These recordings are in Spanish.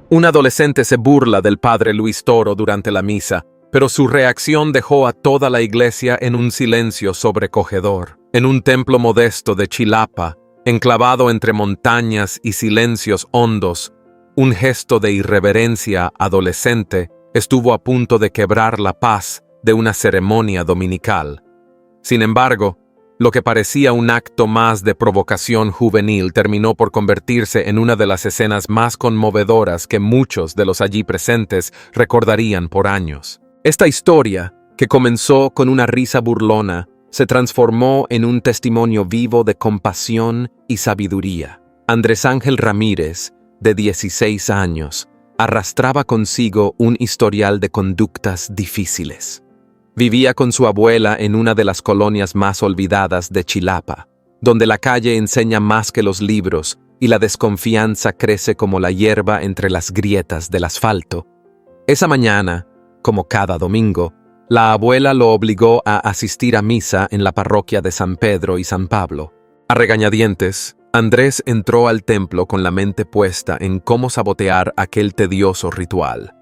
Un adolescente se burla del padre Luis Toro durante la misa, pero su reacción dejó a toda la iglesia en un silencio sobrecogedor. En un templo modesto de Chilapa, enclavado entre montañas y silencios hondos, un gesto de irreverencia adolescente estuvo a punto de quebrar la paz de una ceremonia dominical. Sin embargo, lo que parecía un acto más de provocación juvenil terminó por convertirse en una de las escenas más conmovedoras que muchos de los allí presentes recordarían por años. Esta historia, que comenzó con una risa burlona, se transformó en un testimonio vivo de compasión y sabiduría. Andrés Ángel Ramírez, de 16 años, arrastraba consigo un historial de conductas difíciles. Vivía con su abuela en una de las colonias más olvidadas de Chilapa, donde la calle enseña más que los libros y la desconfianza crece como la hierba entre las grietas del asfalto. Esa mañana, como cada domingo, la abuela lo obligó a asistir a misa en la parroquia de San Pedro y San Pablo. A regañadientes, Andrés entró al templo con la mente puesta en cómo sabotear aquel tedioso ritual.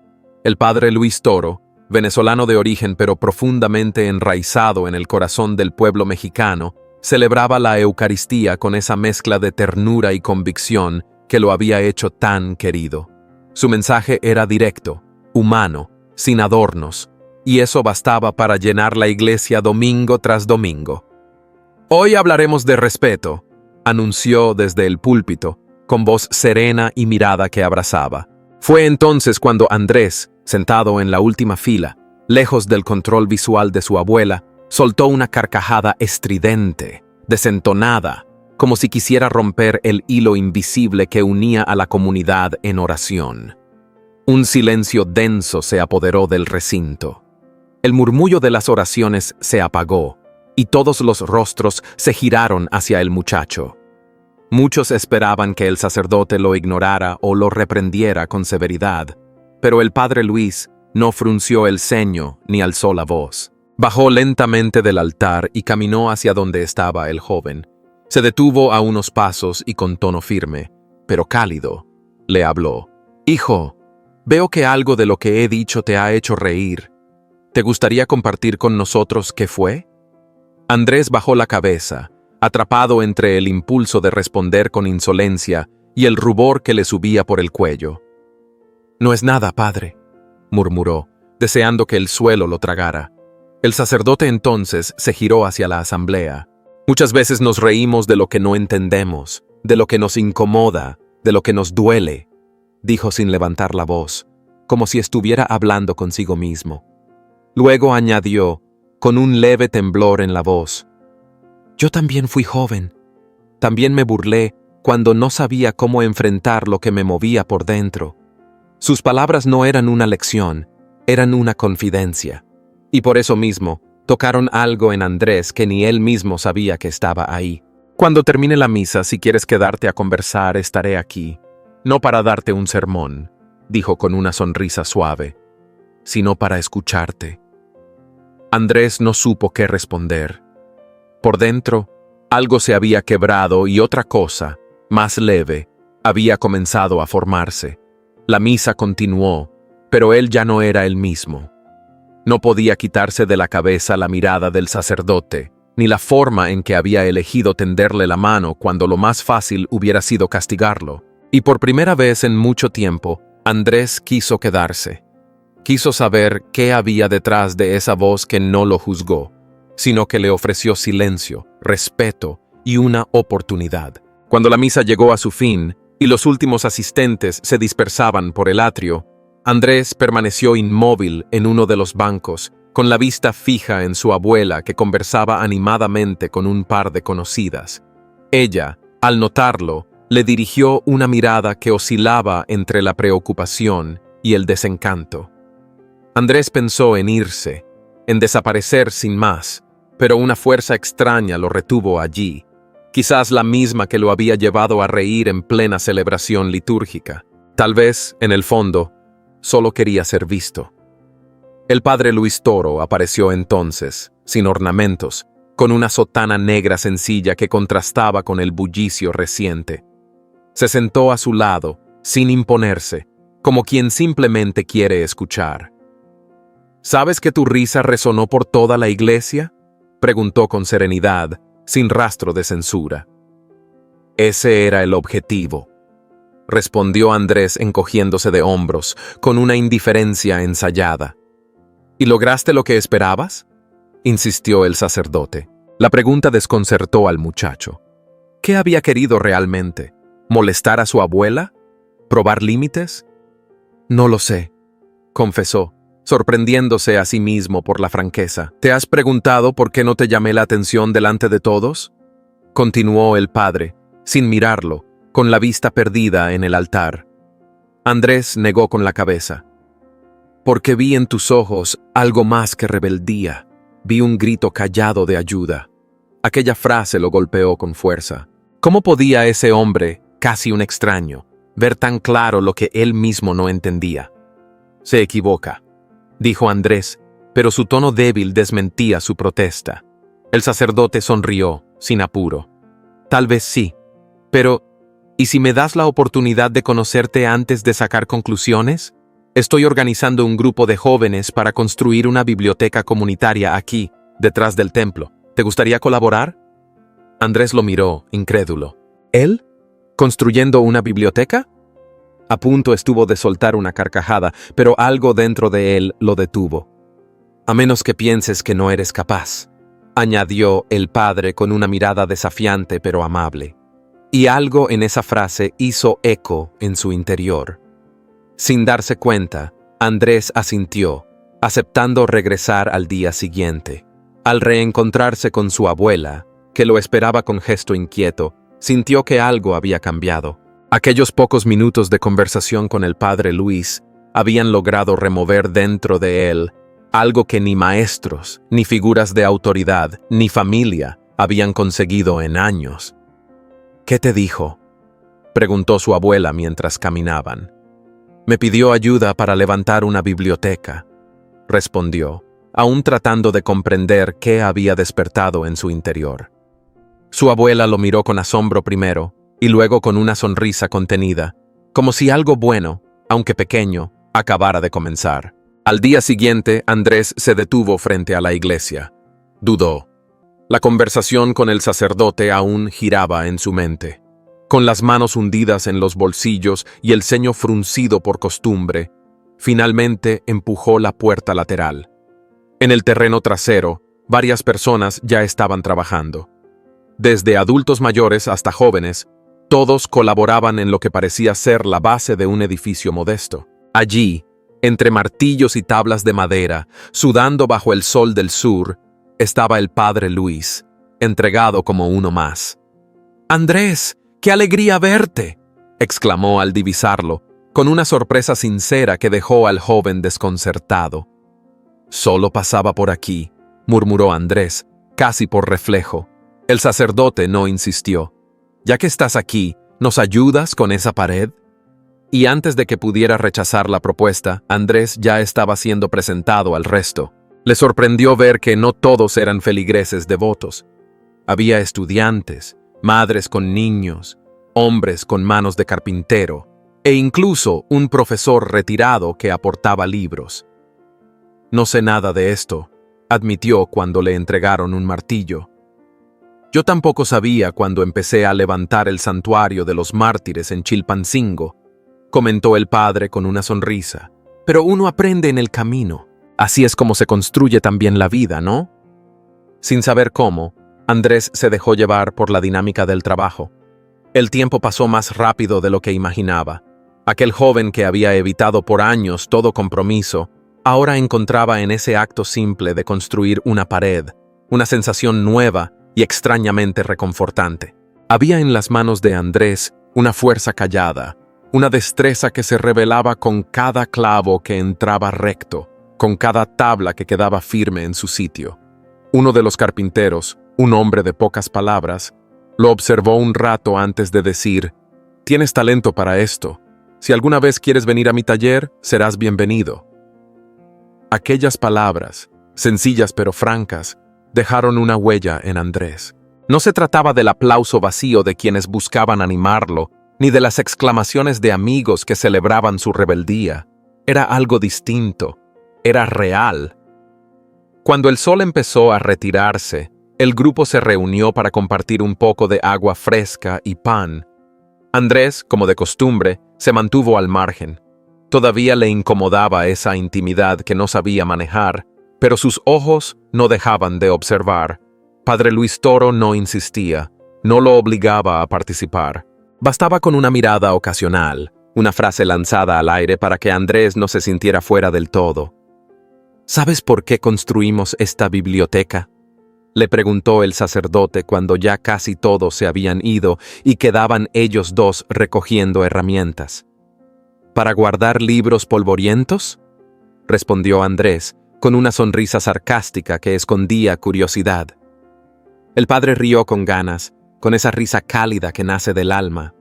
El padre Luis Toro, venezolano de origen pero profundamente enraizado en el corazón del pueblo mexicano, celebraba la Eucaristía con esa mezcla de ternura y convicción que lo había hecho tan querido. Su mensaje era directo, humano, sin adornos, y eso bastaba para llenar la iglesia domingo tras domingo. «Hoy hablaremos de respeto», anunció desde el púlpito, con voz serena y mirada que abrazaba. Fue entonces cuando Andrés, sentado en la última fila, lejos del control visual de su abuela, soltó una carcajada estridente, desentonada, como si quisiera romper el hilo invisible que unía a la comunidad en oración. Un silencio denso se apoderó del recinto. El murmullo de las oraciones se apagó, y todos los rostros se giraron hacia el muchacho. Muchos esperaban que el sacerdote lo ignorara o lo reprendiera con severidad, pero el padre Luis no frunció el ceño ni alzó la voz. Bajó lentamente del altar y caminó hacia donde estaba el joven. Se detuvo a unos pasos y con tono firme, pero cálido, le habló. «Hijo, veo que algo de lo que he dicho te ha hecho reír. ¿Te gustaría compartir con nosotros qué fue?» Andrés bajó la cabeza, atrapado entre el impulso de responder con insolencia y el rubor que le subía por el cuello. «No es nada, padre», murmuró, deseando que el suelo lo tragara. El sacerdote entonces se giró hacia la asamblea. «Muchas veces nos reímos de lo que no entendemos, de lo que nos incomoda, de lo que nos duele», dijo sin levantar la voz, como si estuviera hablando consigo mismo. Luego añadió, con un leve temblor en la voz, «Yo también fui joven. También me burlé cuando no sabía cómo enfrentar lo que me movía por dentro». Sus palabras no eran una lección, eran una confidencia. Y por eso mismo, tocaron algo en Andrés que ni él mismo sabía que estaba ahí. «Cuando termine la misa, si quieres quedarte a conversar, estaré aquí. No para darte un sermón», dijo con una sonrisa suave, «sino para escucharte». Andrés no supo qué responder. Por dentro, algo se había quebrado y otra cosa, más leve, había comenzado a formarse. La misa continuó, pero él ya no era el mismo. No podía quitarse de la cabeza la mirada del sacerdote, ni la forma en que había elegido tenderle la mano cuando lo más fácil hubiera sido castigarlo. Y por primera vez en mucho tiempo, Andrés quiso quedarse. Quiso saber qué había detrás de esa voz que no lo juzgó, sino que le ofreció silencio, respeto y una oportunidad. Cuando la misa llegó a su fin y los últimos asistentes se dispersaban por el atrio, Andrés permaneció inmóvil en uno de los bancos, con la vista fija en su abuela que conversaba animadamente con un par de conocidas. Ella, al notarlo, le dirigió una mirada que oscilaba entre la preocupación y el desencanto. Andrés pensó en irse, en desaparecer sin más, pero una fuerza extraña lo retuvo allí, quizás la misma que lo había llevado a reír en plena celebración litúrgica. Tal vez, en el fondo, solo quería ser visto. El padre Luis Toro apareció entonces, sin ornamentos, con una sotana negra sencilla que contrastaba con el bullicio reciente. Se sentó a su lado, sin imponerse, como quien simplemente quiere escuchar. ¿Sabes que tu risa resonó por toda la iglesia?, preguntó con serenidad, sin rastro de censura. Ese era el objetivo, respondió Andrés encogiéndose de hombros, con una indiferencia ensayada. ¿Y lograste lo que esperabas?, insistió el sacerdote. La pregunta desconcertó al muchacho. ¿Qué había querido realmente? ¿Molestar a su abuela? ¿Probar límites? No lo sé, confesó, sorprendiéndose a sí mismo por la franqueza. ¿Te has preguntado por qué no te llamé la atención delante de todos?, continuó el padre, sin mirarlo, con la vista perdida en el altar. Andrés negó con la cabeza. Porque vi en tus ojos algo más que rebeldía. Vi un grito callado de ayuda. Aquella frase lo golpeó con fuerza. ¿Cómo podía ese hombre, casi un extraño, ver tan claro lo que él mismo no entendía? Se equivoca, dijo Andrés, pero su tono débil desmentía su protesta. El sacerdote sonrió, sin apuro. Tal vez sí, pero ¿y si me das la oportunidad de conocerte antes de sacar conclusiones? Estoy organizando un grupo de jóvenes para construir una biblioteca comunitaria aquí, detrás del templo. ¿Te gustaría colaborar? Andrés lo miró, incrédulo. ¿Él? ¿Construyendo una biblioteca? A punto estuvo de soltar una carcajada, pero algo dentro de él lo detuvo. A menos que pienses que no eres capaz, añadió el padre con una mirada desafiante pero amable. Y algo en esa frase hizo eco en su interior. Sin darse cuenta, Andrés asintió, aceptando regresar al día siguiente. Al reencontrarse con su abuela, que lo esperaba con gesto inquieto, sintió que algo había cambiado. Aquellos pocos minutos de conversación con el padre Luis habían logrado remover dentro de él algo que ni maestros, ni figuras de autoridad, ni familia habían conseguido en años. ¿Qué te dijo?, preguntó su abuela mientras caminaban. Me pidió ayuda para levantar una biblioteca, respondió, aún tratando de comprender qué había despertado en su interior. Su abuela lo miró con asombro primero, y luego con una sonrisa contenida, como si algo bueno, aunque pequeño, acabara de comenzar. Al día siguiente, Andrés se detuvo frente a la iglesia. Dudó. La conversación con el sacerdote aún giraba en su mente. Con las manos hundidas en los bolsillos y el ceño fruncido por costumbre, finalmente empujó la puerta lateral. En el terreno trasero, varias personas ya estaban trabajando. Desde adultos mayores hasta jóvenes, todos colaboraban en lo que parecía ser la base de un edificio modesto. Allí, entre martillos y tablas de madera, sudando bajo el sol del sur, estaba el padre Luis, entregado como uno más. «Andrés, qué alegría verte», exclamó al divisarlo, con una sorpresa sincera que dejó al joven desconcertado. «Solo pasaba por aquí», murmuró Andrés, casi por reflejo. El sacerdote no insistió. «Ya que estás aquí, ¿nos ayudas con esa pared?». Y antes de que pudiera rechazar la propuesta, Andrés ya estaba siendo presentado al resto. Le sorprendió ver que no todos eran feligreses devotos. Había estudiantes, madres con niños, hombres con manos de carpintero, e incluso un profesor retirado que aportaba libros. «No sé nada de esto», admitió cuando le entregaron un martillo. «Yo tampoco sabía cuando empecé a levantar el santuario de los mártires en Chilpancingo», comentó el padre con una sonrisa. «Pero uno aprende en el camino. Así es como se construye también la vida, ¿no?». Sin saber cómo, Andrés se dejó llevar por la dinámica del trabajo. El tiempo pasó más rápido de lo que imaginaba. Aquel joven que había evitado por años todo compromiso, ahora encontraba en ese acto simple de construir una pared, una sensación nueva y extrañamente reconfortante. Había en las manos de Andrés una fuerza callada, una destreza que se revelaba con cada clavo que entraba recto, con cada tabla que quedaba firme en su sitio. Uno de los carpinteros, un hombre de pocas palabras, lo observó un rato antes de decir: «Tienes talento para esto. Si alguna vez quieres venir a mi taller, serás bienvenido». Aquellas palabras, sencillas pero francas, dejaron una huella en Andrés. No se trataba del aplauso vacío de quienes buscaban animarlo ni de las exclamaciones de amigos que celebraban su rebeldía. Era algo distinto, era real. Cuando el sol empezó a retirarse, el grupo se reunió para compartir un poco de agua fresca y pan. Andrés, como de costumbre, se mantuvo al margen. Todavía le incomodaba esa intimidad que no sabía manejar, pero sus ojos no dejaban de observar. Padre Luis Toro no insistía, no lo obligaba a participar. Bastaba con una mirada ocasional, una frase lanzada al aire para que Andrés no se sintiera fuera del todo. ¿Sabes por qué construimos esta biblioteca?, le preguntó el sacerdote cuando ya casi todos se habían ido y quedaban ellos dos recogiendo herramientas. ¿Para guardar libros polvorientos?, respondió Andrés, con una sonrisa sarcástica que escondía curiosidad. El padre rió con ganas, con esa risa cálida que nace del alma.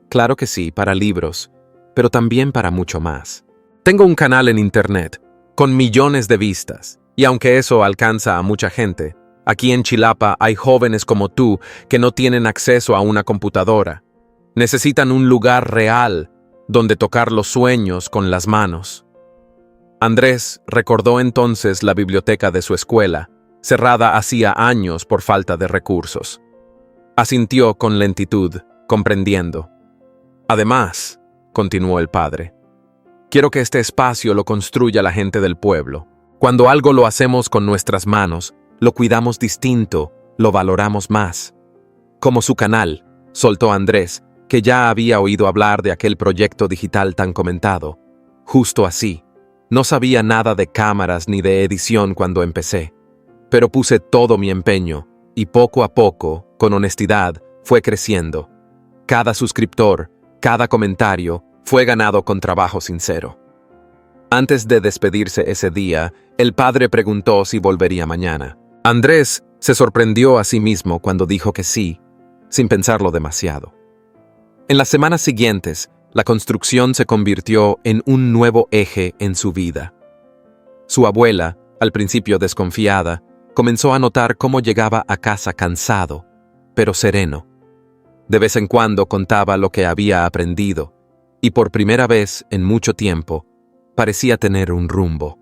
Claro que sí, para libros, pero también para mucho más. Tengo un canal en internet, con millones de vistas, y aunque eso alcanza a mucha gente, aquí en Chilapa hay jóvenes como tú que no tienen acceso a una computadora. Necesitan un lugar real donde tocar los sueños con las manos. Andrés recordó entonces la biblioteca de su escuela, cerrada hacía años por falta de recursos. Asintió con lentitud, comprendiendo. Además, continuó el padre, quiero que este espacio lo construya la gente del pueblo. Cuando algo lo hacemos con nuestras manos, lo cuidamos distinto, lo valoramos más. Como su canal, soltó Andrés, que ya había oído hablar de aquel proyecto digital tan comentado. Justo así. No sabía nada de cámaras ni de edición cuando empecé, pero puse todo mi empeño, y poco a poco, con honestidad, fue creciendo. Cada suscriptor, cada comentario, fue ganado con trabajo sincero. Antes de despedirse ese día, el padre preguntó si volvería mañana. Andrés se sorprendió a sí mismo cuando dijo que sí, sin pensarlo demasiado. En las semanas siguientes, la construcción se convirtió en un nuevo eje en su vida. Su abuela, al principio desconfiada, comenzó a notar cómo llegaba a casa cansado, pero sereno. De vez en cuando contaba lo que había aprendido, y por primera vez en mucho tiempo, parecía tener un rumbo.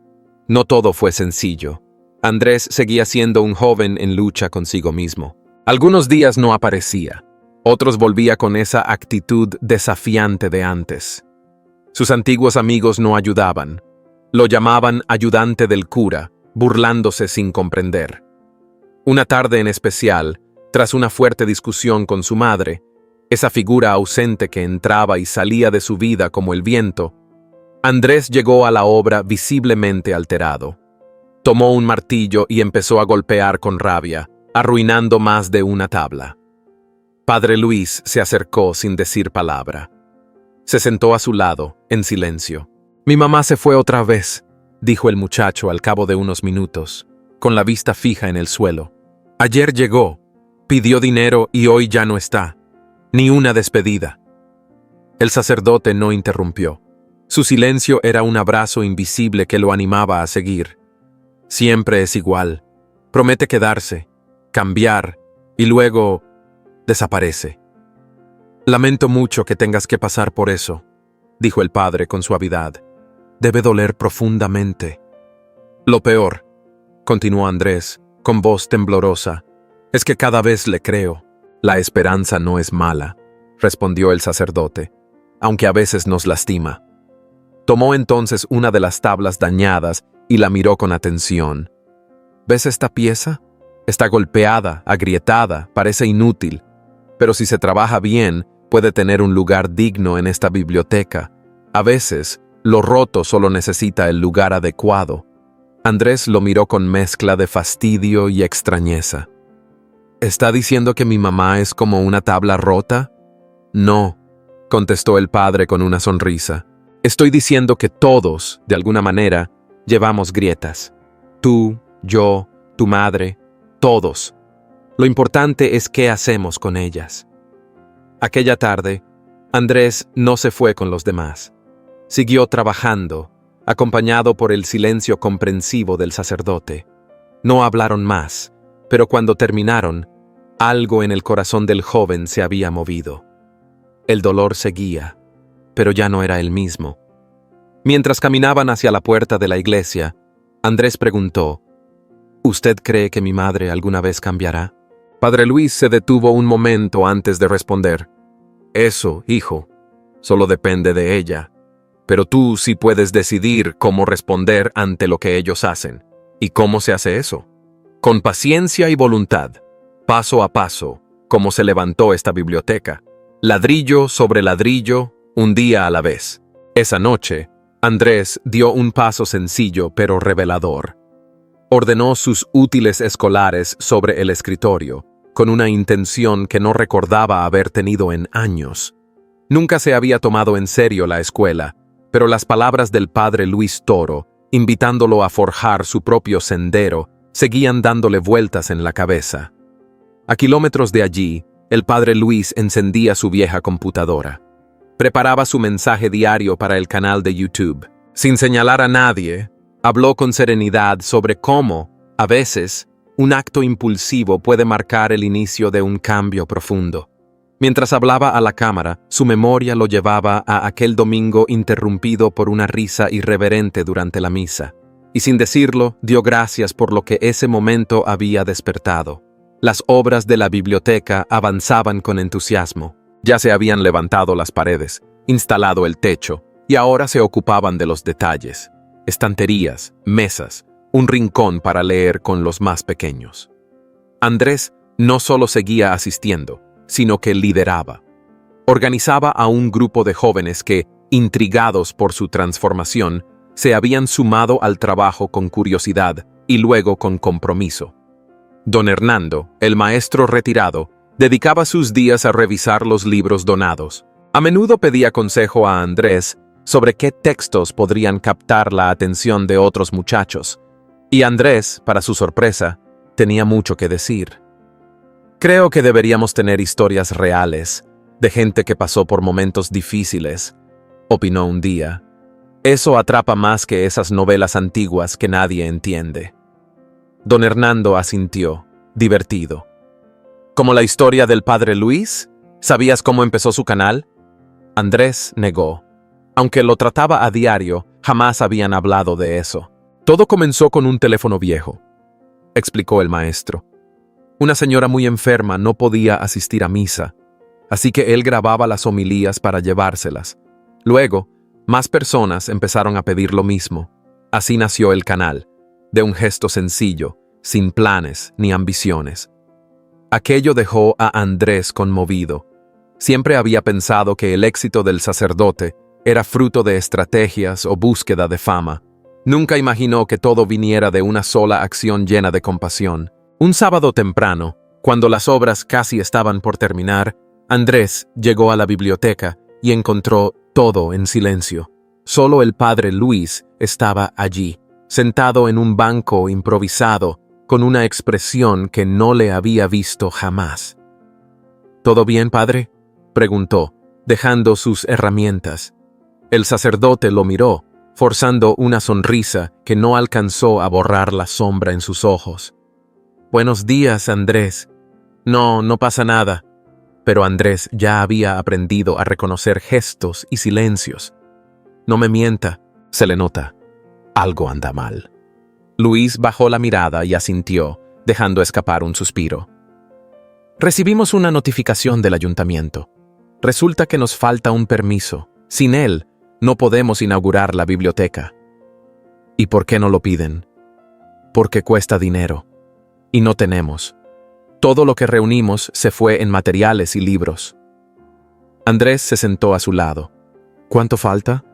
No todo fue sencillo. Andrés seguía siendo un joven en lucha consigo mismo. Algunos días no aparecía, otros volvía con esa actitud desafiante de antes. Sus antiguos amigos no ayudaban. Lo llamaban ayudante del cura, burlándose sin comprender. Una tarde en especial, tras una fuerte discusión con su madre, esa figura ausente que entraba y salía de su vida como el viento, Andrés llegó a la obra visiblemente alterado. Tomó un martillo y empezó a golpear con rabia, arruinando más de una tabla. Padre Luis se acercó sin decir palabra. Se sentó a su lado, en silencio. «Mi mamá se fue otra vez», dijo el muchacho al cabo de unos minutos, con la vista fija en el suelo. «Ayer llegó, pidió dinero y hoy ya no está. Ni una despedida». El sacerdote no interrumpió. Su silencio era un abrazo invisible que lo animaba a seguir. Siempre es igual. Promete quedarse, cambiar, y luego desaparece. «Lamento mucho que tengas que pasar por eso», dijo el padre con suavidad. «Debe doler profundamente». «Lo peor», continuó Andrés, con voz temblorosa, «es que cada vez le creo». «La esperanza no es mala», respondió el sacerdote, «aunque a veces nos lastima». Tomó entonces una de las tablas dañadas y la miró con atención. «¿Ves esta pieza? Está golpeada, agrietada, parece inútil, pero si se trabaja bien, puede tener un lugar digno en esta biblioteca. A veces, lo roto solo necesita el lugar adecuado». Andrés lo miró con mezcla de fastidio y extrañeza. «¿Está diciendo que mi mamá es como una tabla rota?» «No», contestó el padre con una sonrisa. «Estoy diciendo que todos, de alguna manera, llevamos grietas. Tú, yo, tu madre, todos. Lo importante es qué hacemos con ellas». Aquella tarde, Andrés no se fue con los demás. Siguió trabajando, acompañado por el silencio comprensivo del sacerdote. No hablaron más, pero cuando terminaron, algo en el corazón del joven se había movido. El dolor seguía, pero ya no era el mismo. Mientras caminaban hacia la puerta de la iglesia, Andrés preguntó, ¿Usted cree que mi madre alguna vez cambiará? Padre Luis se detuvo un momento antes de responder. Eso, hijo, solo depende de ella. Pero tú sí puedes decidir cómo responder ante lo que ellos hacen. ¿Y cómo se hace eso? Con paciencia y voluntad, paso a paso, como se levantó esta biblioteca. Ladrillo sobre ladrillo, un día a la vez. Esa noche, Andrés dio un paso sencillo pero revelador. Ordenó sus útiles escolares sobre el escritorio, con una intención que no recordaba haber tenido en años. Nunca se había tomado en serio la escuela, pero las palabras del padre Luis Toro, invitándolo a forjar su propio sendero, seguían dándole vueltas en la cabeza. A kilómetros de allí, el padre Luis encendía su vieja computadora. Preparaba su mensaje diario para el canal de YouTube. Sin señalar a nadie, habló con serenidad sobre cómo, a veces, un acto impulsivo puede marcar el inicio de un cambio profundo. Mientras hablaba a la cámara, su memoria lo llevaba a aquel domingo interrumpido por una risa irreverente durante la misa, y sin decirlo, dio gracias por lo que ese momento había despertado. Las obras de la biblioteca avanzaban con entusiasmo. Ya se habían levantado las paredes, instalado el techo, y ahora se ocupaban de los detalles. Estanterías, mesas, un rincón para leer con los más pequeños. Andrés no solo seguía asistiendo, sino que lideraba. Organizaba a un grupo de jóvenes que, intrigados por su transformación, se habían sumado al trabajo con curiosidad y luego con compromiso. Don Hernando, el maestro retirado, dedicaba sus días a revisar los libros donados. A menudo pedía consejo a Andrés sobre qué textos podrían captar la atención de otros muchachos, y Andrés, para su sorpresa, tenía mucho que decir. Creo que deberíamos tener historias reales, de gente que pasó por momentos difíciles, opinó un día. Eso atrapa más que esas novelas antiguas que nadie entiende. Don Hernando asintió, divertido. ¿Como la historia del padre Luis? ¿Sabías cómo empezó su canal? Andrés negó. Aunque lo trataba a diario, jamás habían hablado de eso. Todo comenzó con un teléfono viejo, explicó el maestro. Una señora muy enferma no podía asistir a misa, así que él grababa las homilías para llevárselas. Luego, más personas empezaron a pedir lo mismo. Así nació el canal, de un gesto sencillo, sin planes ni ambiciones. Aquello dejó a Andrés conmovido. Siempre había pensado que el éxito del sacerdote era fruto de estrategias o búsqueda de fama. Nunca imaginó que todo viniera de una sola acción llena de compasión. Un sábado temprano, cuando las obras casi estaban por terminar, Andrés llegó a la biblioteca y encontró todo en silencio. Solo el padre Luis estaba allí, sentado en un banco improvisado, con una expresión que no le había visto jamás. ¿Todo bien, padre?, preguntó, dejando sus herramientas. El sacerdote lo miró, forzando una sonrisa que no alcanzó a borrar la sombra en sus ojos. Buenos días, Andrés. No pasa nada. Pero Andrés ya había aprendido a reconocer gestos y silencios. No me mienta, se le nota. Algo anda mal. Luis bajó la mirada y asintió, dejando escapar un suspiro. Recibimos una notificación del ayuntamiento. Resulta que nos falta un permiso. Sin él, no podemos inaugurar la biblioteca. ¿Y por qué no lo piden? Porque cuesta dinero. Y no tenemos. Todo lo que reunimos se fue en materiales y libros. Andrés se sentó a su lado. ¿Cuánto falta?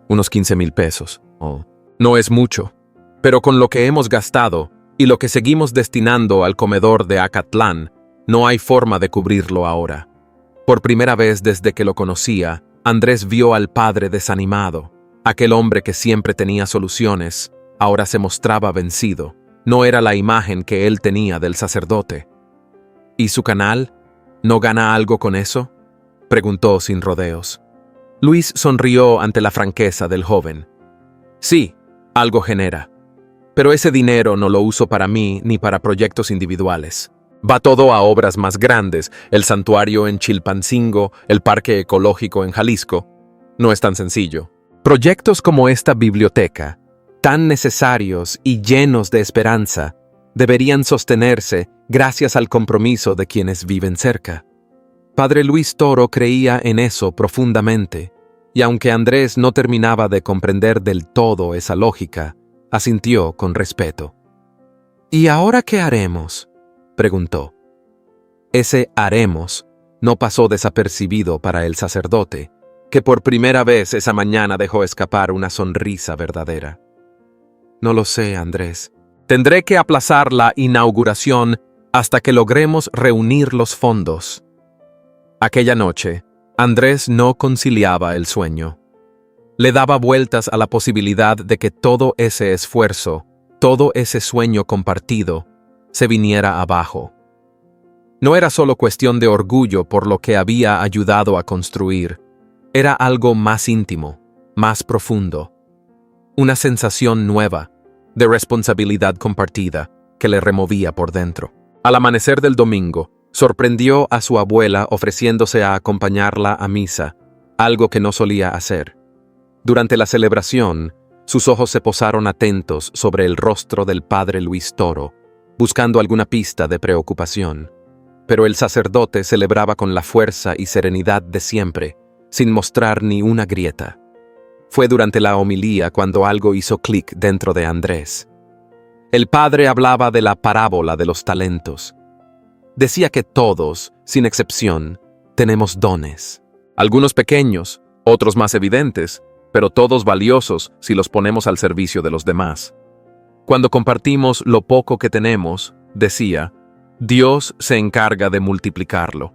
Unos 15,000 pesos. Oh. No es mucho, pero con lo que hemos gastado y lo que seguimos destinando al comedor de Acatlán, no hay forma de cubrirlo ahora. Por primera vez desde que lo conocía, Andrés vio al padre desanimado. Aquel hombre que siempre tenía soluciones, ahora se mostraba vencido. No era la imagen que él tenía del sacerdote. ¿Y su canal? ¿No gana algo con eso?, preguntó sin rodeos. Luis sonrió ante la franqueza del joven. Sí, algo genera. Pero ese dinero no lo uso para mí ni para proyectos individuales. Va todo a obras más grandes, el santuario en Chilpancingo, el parque ecológico en Jalisco. No es tan sencillo. Proyectos como esta biblioteca, tan necesarios y llenos de esperanza, deberían sostenerse gracias al compromiso de quienes viven cerca. Padre Luis Toro creía en eso profundamente, y aunque Andrés no terminaba de comprender del todo esa lógica, asintió con respeto. ¿Y ahora qué haremos?, preguntó. Ese haremos no pasó desapercibido para el sacerdote, que por primera vez esa mañana dejó escapar una sonrisa verdadera. No lo sé, Andrés. Tendré que aplazar la inauguración hasta que logremos reunir los fondos. Aquella noche, Andrés no conciliaba el sueño. Le daba vueltas a la posibilidad de que todo ese esfuerzo, todo ese sueño compartido, se viniera abajo. No era solo cuestión de orgullo por lo que había ayudado a construir, era algo más íntimo, más profundo. Una sensación nueva, de responsabilidad compartida, que le removía por dentro. Al amanecer del domingo, sorprendió a su abuela ofreciéndose a acompañarla a misa, algo que no solía hacer. Durante la celebración, sus ojos se posaron atentos sobre el rostro del padre Luis Toro, buscando alguna pista de preocupación. Pero el sacerdote celebraba con la fuerza y serenidad de siempre, sin mostrar ni una grieta. Fue durante la homilía cuando algo hizo clic dentro de Andrés. El padre hablaba de la parábola de los talentos. Decía que todos, sin excepción, tenemos dones. Algunos pequeños, otros más evidentes, pero todos valiosos si los ponemos al servicio de los demás. Cuando compartimos lo poco que tenemos, decía, Dios se encarga de multiplicarlo.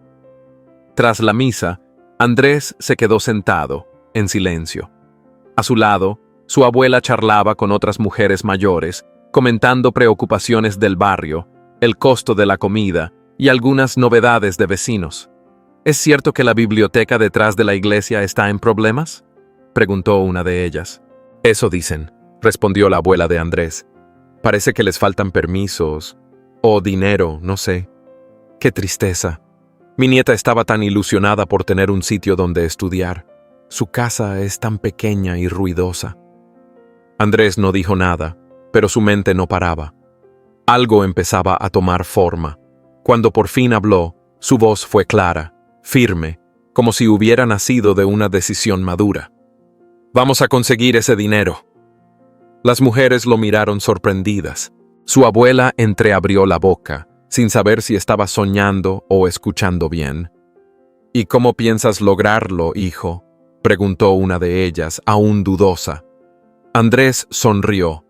Tras la misa, Andrés se quedó sentado, en silencio. A su lado, su abuela charlaba con otras mujeres mayores, comentando preocupaciones del barrio, el costo de la comida y algunas novedades de vecinos. ¿Es cierto que la biblioteca detrás de la iglesia está en problemas?, preguntó una de ellas. Eso dicen, respondió la abuela de Andrés. Parece que les faltan permisos o dinero, no sé. Qué tristeza. Mi nieta estaba tan ilusionada por tener un sitio donde estudiar. Su casa es tan pequeña y ruidosa. Andrés no dijo nada, pero su mente no paraba. Algo empezaba a tomar forma. Cuando por fin habló, su voz fue clara, firme, como si hubiera nacido de una decisión madura. Vamos a conseguir ese dinero. Las mujeres lo miraron sorprendidas. Su abuela entreabrió la boca, sin saber si estaba soñando o escuchando bien. ¿Y cómo piensas lograrlo, hijo?, preguntó una de ellas, aún dudosa. Andrés sonrió.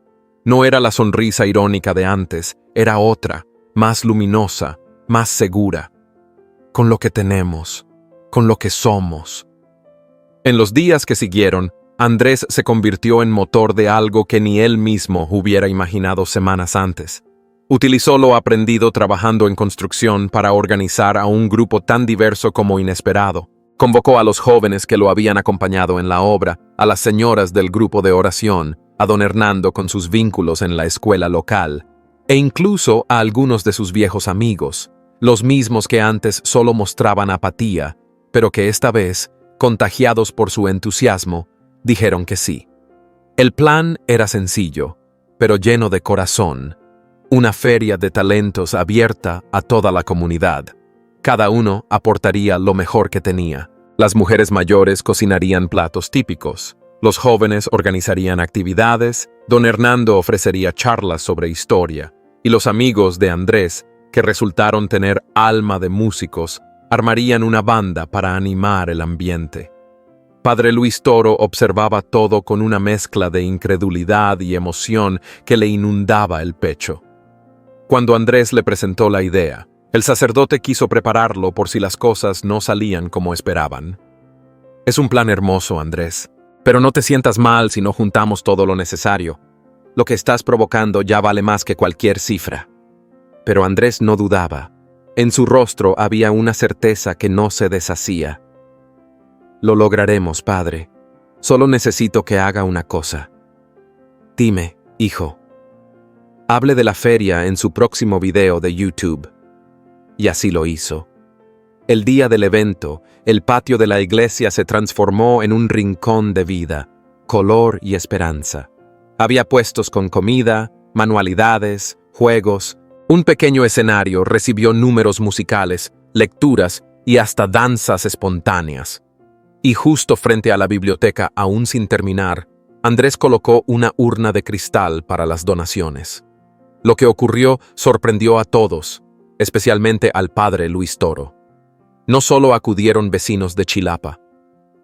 No era la sonrisa irónica de antes, era otra, más luminosa, más segura. Con lo que tenemos, con lo que somos. En los días que siguieron, Andrés se convirtió en motor de algo que ni él mismo hubiera imaginado semanas antes. Utilizó lo aprendido trabajando en construcción para organizar a un grupo tan diverso como inesperado. Convocó a los jóvenes que lo habían acompañado en la obra, a las señoras del grupo de oración, a don Hernando con sus vínculos en la escuela local, e incluso a algunos de sus viejos amigos, los mismos que antes solo mostraban apatía, pero que esta vez, contagiados por su entusiasmo, dijeron que sí. El plan era sencillo, pero lleno de corazón. Una feria de talentos abierta a toda la comunidad. Cada uno aportaría lo mejor que tenía. Las mujeres mayores cocinarían platos típicos. Los jóvenes organizarían actividades. Don Hernando ofrecería charlas sobre historia. Y los amigos de Andrés, que resultaron tener alma de músicos, armarían una banda para animar el ambiente. Padre Luis Toro observaba todo con una mezcla de incredulidad y emoción que le inundaba el pecho. Cuando Andrés le presentó la idea, el sacerdote quiso prepararlo por si las cosas no salían como esperaban. Es un plan hermoso, Andrés, pero no te sientas mal si no juntamos todo lo necesario. Lo que estás provocando ya vale más que cualquier cifra. Pero Andrés no dudaba. En su rostro había una certeza que no se deshacía. Lo lograremos, padre. Solo necesito que haga una cosa. Dime, hijo. Hable de la feria en su próximo video de YouTube. y así lo hizo. El día del evento, el patio de la iglesia se transformó en un rincón de vida, color y esperanza. Había puestos con comida, manualidades, juegos. Un pequeño escenario recibió números musicales, lecturas y hasta danzas espontáneas. Y justo frente a la biblioteca, aún sin terminar, Andrés colocó una urna de cristal para las donaciones. Lo que ocurrió sorprendió a todos, especialmente al padre Luis Toro. No solo acudieron vecinos de Chilapa.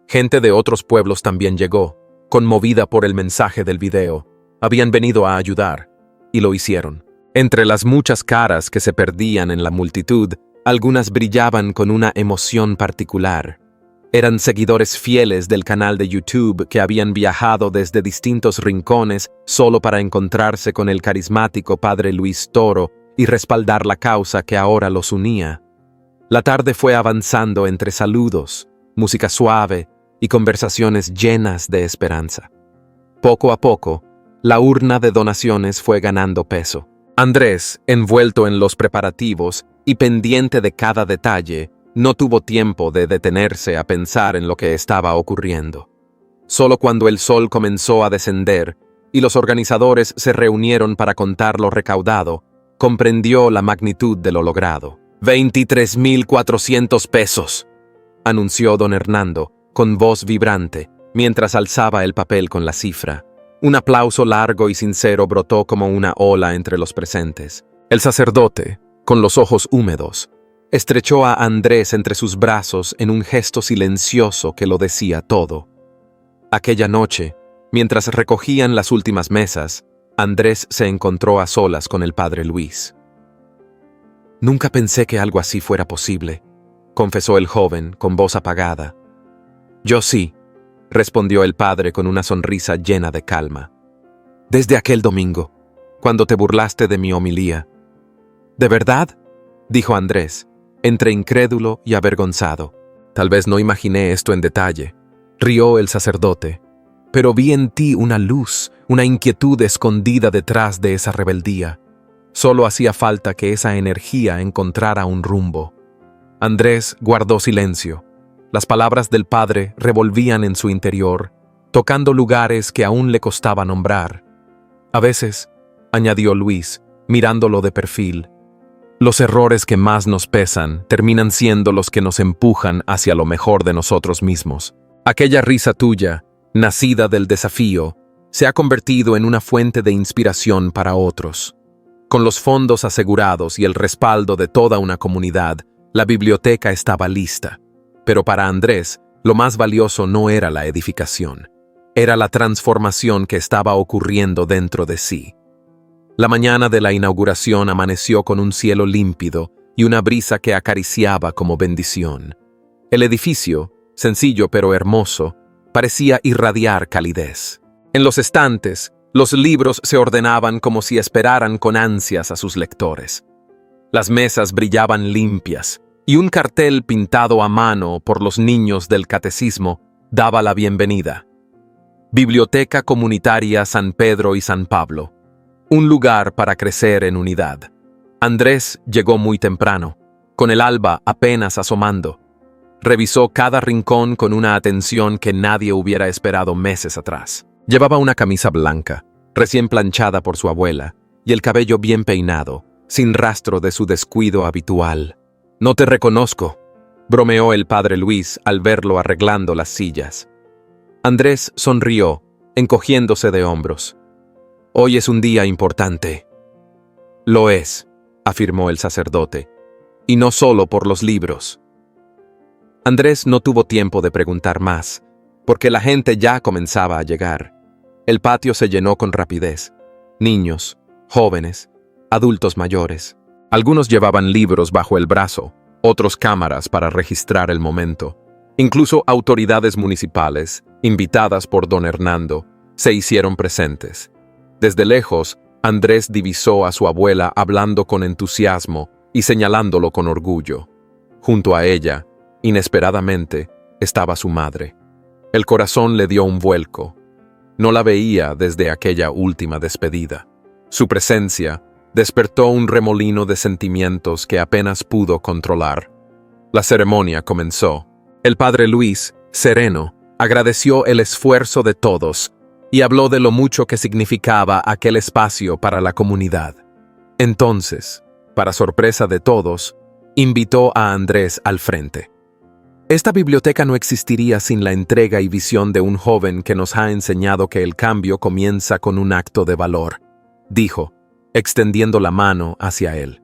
Gente de otros pueblos también llegó, conmovida por el mensaje del video. Habían venido a ayudar, y lo hicieron. Entre las muchas caras que se perdían en la multitud, algunas brillaban con una emoción particular. Eran seguidores fieles del canal de YouTube que habían viajado desde distintos rincones solo para encontrarse con el carismático padre Luis Toro y respaldar la causa que ahora los unía. La tarde fue avanzando entre saludos, música suave y conversaciones llenas de esperanza. Poco a poco, la urna de donaciones fue ganando peso. Andrés, envuelto en los preparativos y pendiente de cada detalle, no tuvo tiempo de detenerse a pensar en lo que estaba ocurriendo. Solo cuando el sol comenzó a descender y los organizadores se reunieron para contar lo recaudado, comprendió la magnitud de lo logrado. 23,400 pesos, anunció don Hernando, con voz vibrante, mientras alzaba el papel con la cifra. Un aplauso largo y sincero brotó como una ola entre los presentes. El sacerdote, con los ojos húmedos, estrechó a Andrés entre sus brazos en un gesto silencioso que lo decía todo. Aquella noche, mientras recogían las últimas mesas, Andrés se encontró a solas con el padre Luis. «Nunca pensé que algo así fuera posible», confesó el joven con voz apagada. «Yo sí», respondió el padre con una sonrisa llena de calma. «Desde aquel domingo, cuando te burlaste de mi homilía». «¿De verdad?», dijo Andrés, entre incrédulo y avergonzado. «Tal vez no imaginé esto en detalle», rió el sacerdote, «pero vi en ti una luz, una inquietud escondida detrás de esa rebeldía. Solo hacía falta que esa energía encontrara un rumbo». Andrés guardó silencio. Las palabras del padre revolvían en su interior, tocando lugares que aún le costaba nombrar. «A veces», añadió Luis, mirándolo de perfil, «los errores que más nos pesan terminan siendo los que nos empujan hacia lo mejor de nosotros mismos. Aquella risa tuya, nacida del desafío, se ha convertido en una fuente de inspiración para otros». Con los fondos asegurados y el respaldo de toda una comunidad, la biblioteca estaba lista. Pero para Andrés, lo más valioso no era la edificación, era la transformación que estaba ocurriendo dentro de sí. La mañana de la inauguración amaneció con un cielo límpido y una brisa que acariciaba como bendición. El edificio, sencillo pero hermoso, parecía irradiar calidez. En los estantes, los libros se ordenaban como si esperaran con ansias a sus lectores. Las mesas brillaban limpias, y un cartel pintado a mano por los niños del catecismo daba la bienvenida. Biblioteca Comunitaria San Pedro y San Pablo. Un lugar para crecer en unidad. Andrés llegó muy temprano, con el alba apenas asomando. Revisó cada rincón con una atención que nadie hubiera esperado meses atrás. Llevaba una camisa blanca, recién planchada por su abuela, y el cabello bien peinado, sin rastro de su descuido habitual. «No te reconozco», bromeó el padre Luis al verlo arreglando las sillas. Andrés sonrió, encogiéndose de hombros. «Hoy es un día importante». «Lo es», afirmó el sacerdote, «y no solo por los libros». Andrés no tuvo tiempo de preguntar más, porque la gente ya comenzaba a llegar. El patio se llenó con rapidez. Niños, jóvenes, adultos mayores. Algunos llevaban libros bajo el brazo, otros cámaras para registrar el momento. Incluso autoridades municipales, invitadas por don Hernando, se hicieron presentes. Desde lejos, Andrés divisó a su abuela hablando con entusiasmo y señalándolo con orgullo. Junto a ella, inesperadamente, estaba su madre. El corazón le dio un vuelco. No la veía desde aquella última despedida. Su presencia, despertó un remolino de sentimientos que apenas pudo controlar. La ceremonia comenzó. El padre Luis, sereno, agradeció el esfuerzo de todos y habló de lo mucho que significaba aquel espacio para la comunidad. Entonces, para sorpresa de todos, invitó a Andrés al frente. Esta biblioteca no existiría sin la entrega y visión de un joven que nos ha enseñado que el cambio comienza con un acto de valor, dijo, extendiendo la mano hacia él.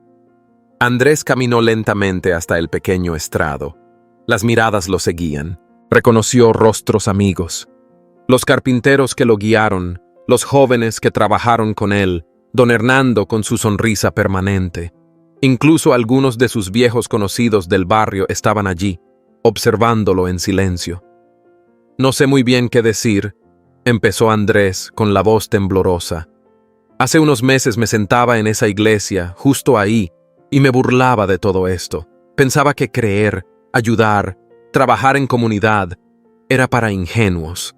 Andrés caminó lentamente hasta el pequeño estrado. Las miradas lo seguían. Reconoció rostros amigos. Los carpinteros que lo guiaron, los jóvenes que trabajaron con él, don Hernando con su sonrisa permanente. Incluso algunos de sus viejos conocidos del barrio estaban allí, observándolo en silencio. No sé muy bien qué decir, empezó Andrés con la voz temblorosa. Hace unos meses me sentaba en esa iglesia, justo ahí, y me burlaba de todo esto. Pensaba que creer, ayudar, trabajar en comunidad, era para ingenuos.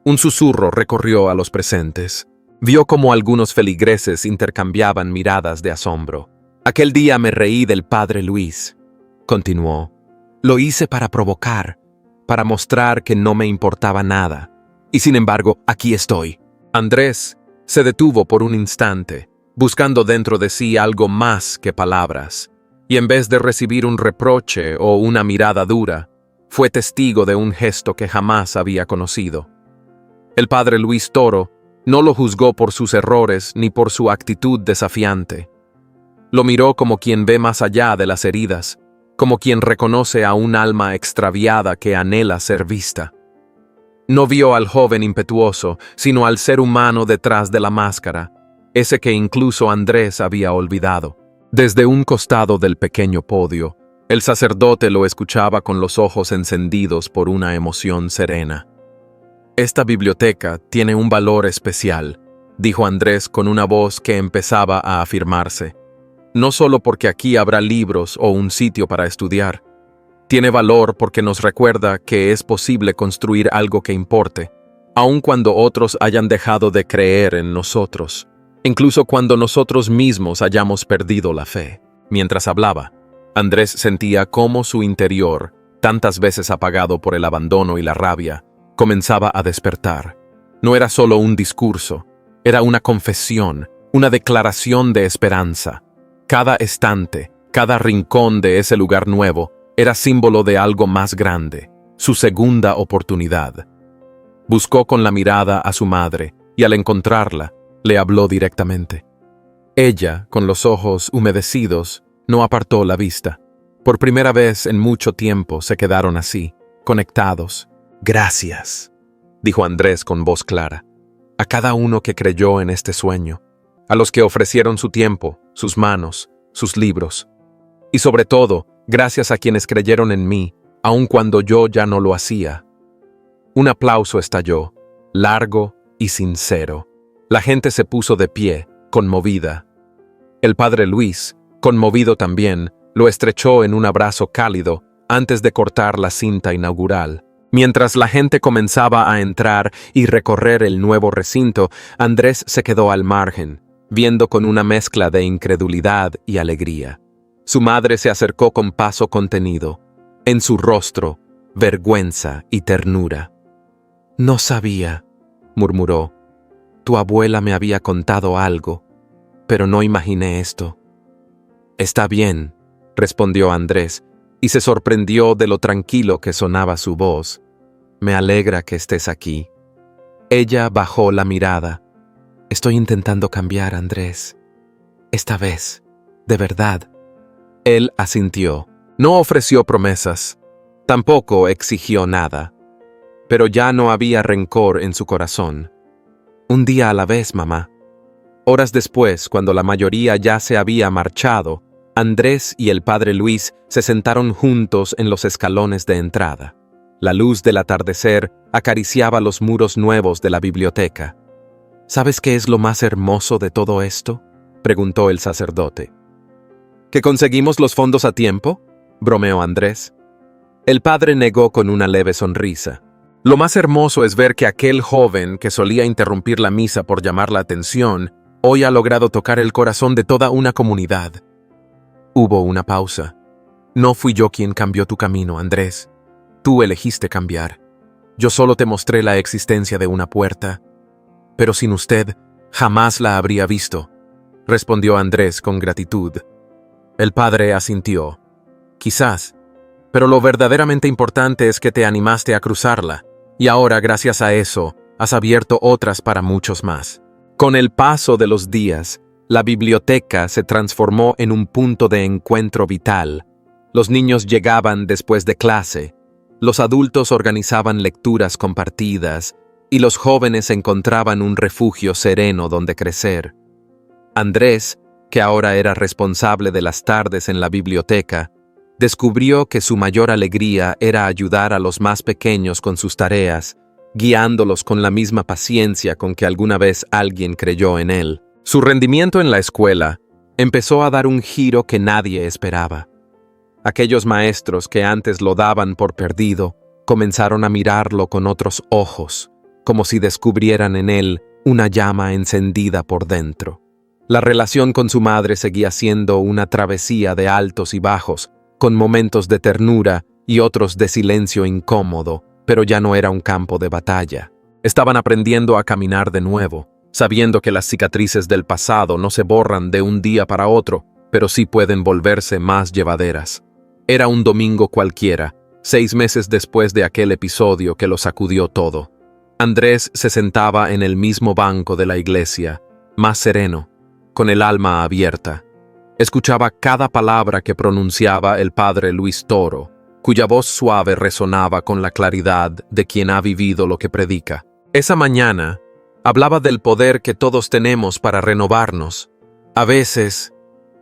Un susurro recorrió a los presentes. Vio cómo algunos feligreses intercambiaban miradas de asombro. Aquel día me reí del padre Luis, continuó. Lo hice para provocar, para mostrar que no me importaba nada. Y sin embargo, aquí estoy. Andrés se detuvo por un instante, buscando dentro de sí algo más que palabras, y en vez de recibir un reproche o una mirada dura, fue testigo de un gesto que jamás había conocido. El padre Luis Toro no lo juzgó por sus errores ni por su actitud desafiante. Lo miró como quien ve más allá de las heridas, como quien reconoce a un alma extraviada que anhela ser vista. No vio al joven impetuoso, sino al ser humano detrás de la máscara, ese que incluso Andrés había olvidado. Desde un costado del pequeño podio, el sacerdote lo escuchaba con los ojos encendidos por una emoción serena. Esta biblioteca tiene un valor especial, dijo Andrés con una voz que empezaba a afirmarse. No solo porque aquí habrá libros o un sitio para estudiar. Tiene valor porque nos recuerda que es posible construir algo que importe, aun cuando otros hayan dejado de creer en nosotros, incluso cuando nosotros mismos hayamos perdido la fe. Mientras hablaba, Andrés sentía cómo su interior, tantas veces apagado por el abandono y la rabia, comenzaba a despertar. No era solo un discurso, era una confesión, una declaración de esperanza. Cada estante, cada rincón de ese lugar nuevo era símbolo de algo más grande, su segunda oportunidad. Buscó con la mirada a su madre y al encontrarla, le habló directamente. Ella, con los ojos humedecidos, no apartó la vista. Por primera vez en mucho tiempo se quedaron así, conectados. Gracias, dijo Andrés con voz clara, a cada uno que creyó en este sueño, a los que ofrecieron su tiempo, sus manos, sus libros. Y sobre todo, gracias a quienes creyeron en mí, aun cuando yo ya no lo hacía. Un aplauso estalló, largo y sincero. La gente se puso de pie, conmovida. El padre Luis, conmovido también, lo estrechó en un abrazo cálido antes de cortar la cinta inaugural. Mientras la gente comenzaba a entrar y recorrer el nuevo recinto, Andrés se quedó al margen, viendo con una mezcla de incredulidad y alegría. Su madre se acercó con paso contenido. En su rostro, vergüenza y ternura. «No sabía», murmuró. «Tu abuela me había contado algo, pero no imaginé esto». «Está bien», respondió Andrés, y se sorprendió de lo tranquilo que sonaba su voz. «Me alegra que estés aquí». Ella bajó la mirada. «Estoy intentando cambiar, Andrés. Esta vez, de verdad». Él asintió. No ofreció promesas. Tampoco exigió nada. Pero ya no había rencor en su corazón. Un día a la vez, mamá. Horas después, cuando la mayoría ya se había marchado, Andrés y el padre Luis se sentaron juntos en los escalones de entrada. La luz del atardecer acariciaba los muros nuevos de la biblioteca. ¿Sabes qué es lo más hermoso de todo esto?, preguntó el sacerdote. ¿Que conseguimos los fondos a tiempo?, bromeó Andrés. El padre negó con una leve sonrisa. Lo más hermoso es ver que aquel joven que solía interrumpir la misa por llamar la atención, Hoy ha logrado tocar el corazón de toda una comunidad. Hubo una pausa. No fui yo quien cambió tu camino, Andrés. Tú elegiste cambiar. Yo solo te mostré la existencia de una puerta. Pero sin usted, jamás la habría visto, respondió Andrés con gratitud. El padre asintió. Quizás, pero lo verdaderamente importante es que te animaste a cruzarla, y ahora, gracias a eso, has abierto otras para muchos más. Con el paso de los días, la biblioteca se transformó en un punto de encuentro vital. Los niños llegaban después de clase, los adultos organizaban lecturas compartidas, y los jóvenes encontraban un refugio sereno donde crecer. Andrés, que ahora era responsable de las tardes en la biblioteca, descubrió que su mayor alegría era ayudar a los más pequeños con sus tareas, guiándolos con la misma paciencia con que alguna vez alguien creyó en él. Su rendimiento en la escuela empezó a dar un giro que nadie esperaba. Aquellos maestros que antes lo daban por perdido comenzaron a mirarlo con otros ojos, como si descubrieran en él una llama encendida por dentro. La relación con su madre seguía siendo una travesía de altos y bajos, con momentos de ternura y otros de silencio incómodo, pero ya no era un campo de batalla. Estaban aprendiendo a caminar de nuevo, sabiendo que las cicatrices del pasado no se borran de un día para otro, pero sí pueden volverse más llevaderas. Era un domingo cualquiera, 6 meses después de aquel episodio que lo sacudió todo. Andrés se sentaba en el mismo banco de la iglesia, más sereno, con el alma abierta. Escuchaba cada palabra que pronunciaba el padre Luis Toro, cuya voz suave resonaba con la claridad de quien ha vivido lo que predica. Esa mañana, hablaba del poder que todos tenemos para renovarnos. A veces,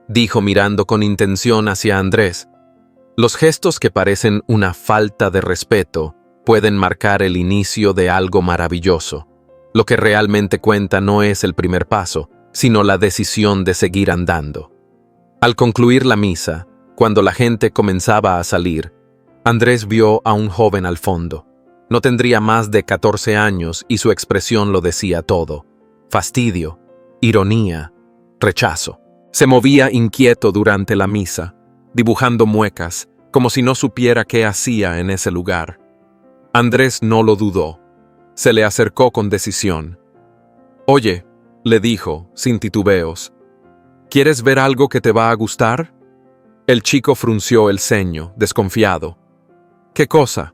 dijo mirando con intención hacia Andrés, los gestos que parecen una falta de respeto pueden marcar el inicio de algo maravilloso. Lo que realmente cuenta no es el primer paso, sino la decisión de seguir andando. Al concluir la misa, cuando la gente comenzaba a salir, Andrés vio a un joven al fondo. No tendría más de 14 años y su expresión lo decía todo. Fastidio, ironía, rechazo. Se movía inquieto durante la misa, dibujando muecas, como si no supiera qué hacía en ese lugar. Andrés no lo dudó. Se le acercó con decisión. «Oye», le dijo, sin titubeos, «¿quieres ver algo que te va a gustar?» El chico frunció el ceño, desconfiado. «¿Qué cosa?»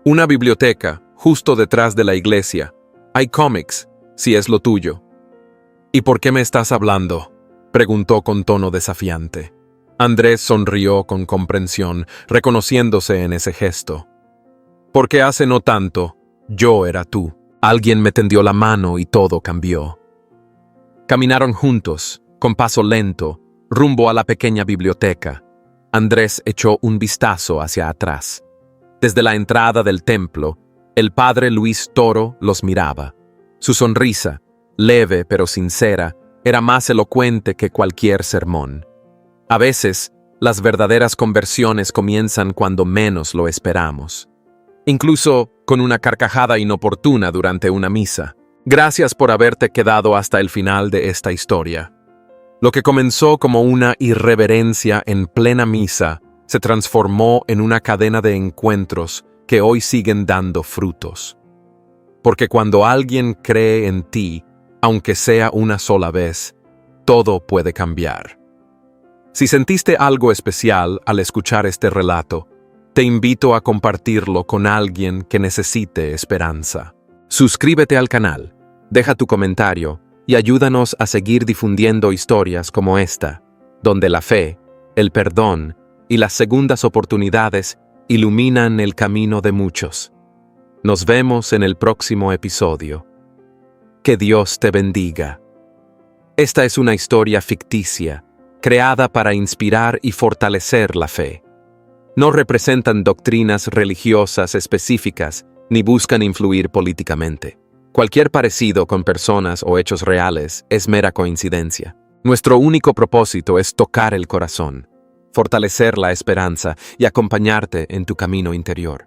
«Una biblioteca, justo detrás de la iglesia. Hay cómics, si es lo tuyo». «¿Y por qué me estás hablando?», preguntó con tono desafiante. Andrés sonrió con comprensión, reconociéndose en ese gesto. «Porque hace no tanto, yo era tú. Alguien me tendió la mano y todo cambió». Caminaron juntos, con paso lento, rumbo a la pequeña biblioteca. Andrés echó un vistazo hacia atrás. Desde la entrada del templo, el padre Luis Toro los miraba. Su sonrisa, leve pero sincera, era más elocuente que cualquier sermón. A veces, las verdaderas conversiones comienzan cuando menos lo esperamos. Incluso con una carcajada inoportuna durante una misa. Gracias por haberte quedado hasta el final de esta historia. Lo que comenzó como una irreverencia en plena misa se transformó en una cadena de encuentros que hoy siguen dando frutos. Porque cuando alguien cree en ti, aunque sea una sola vez, todo puede cambiar. Si sentiste algo especial al escuchar este relato, te invito a compartirlo con alguien que necesite esperanza. Suscríbete al canal, deja tu comentario y ayúdanos a seguir difundiendo historias como esta, donde la fe, el perdón y las segundas oportunidades iluminan el camino de muchos. Nos vemos en el próximo episodio. Que Dios te bendiga. Esta es una historia ficticia, creada para inspirar y fortalecer la fe. No representan doctrinas religiosas específicas ni buscan influir políticamente. Cualquier parecido con personas o hechos reales es mera coincidencia. Nuestro único propósito es tocar el corazón, fortalecer la esperanza y acompañarte en tu camino interior.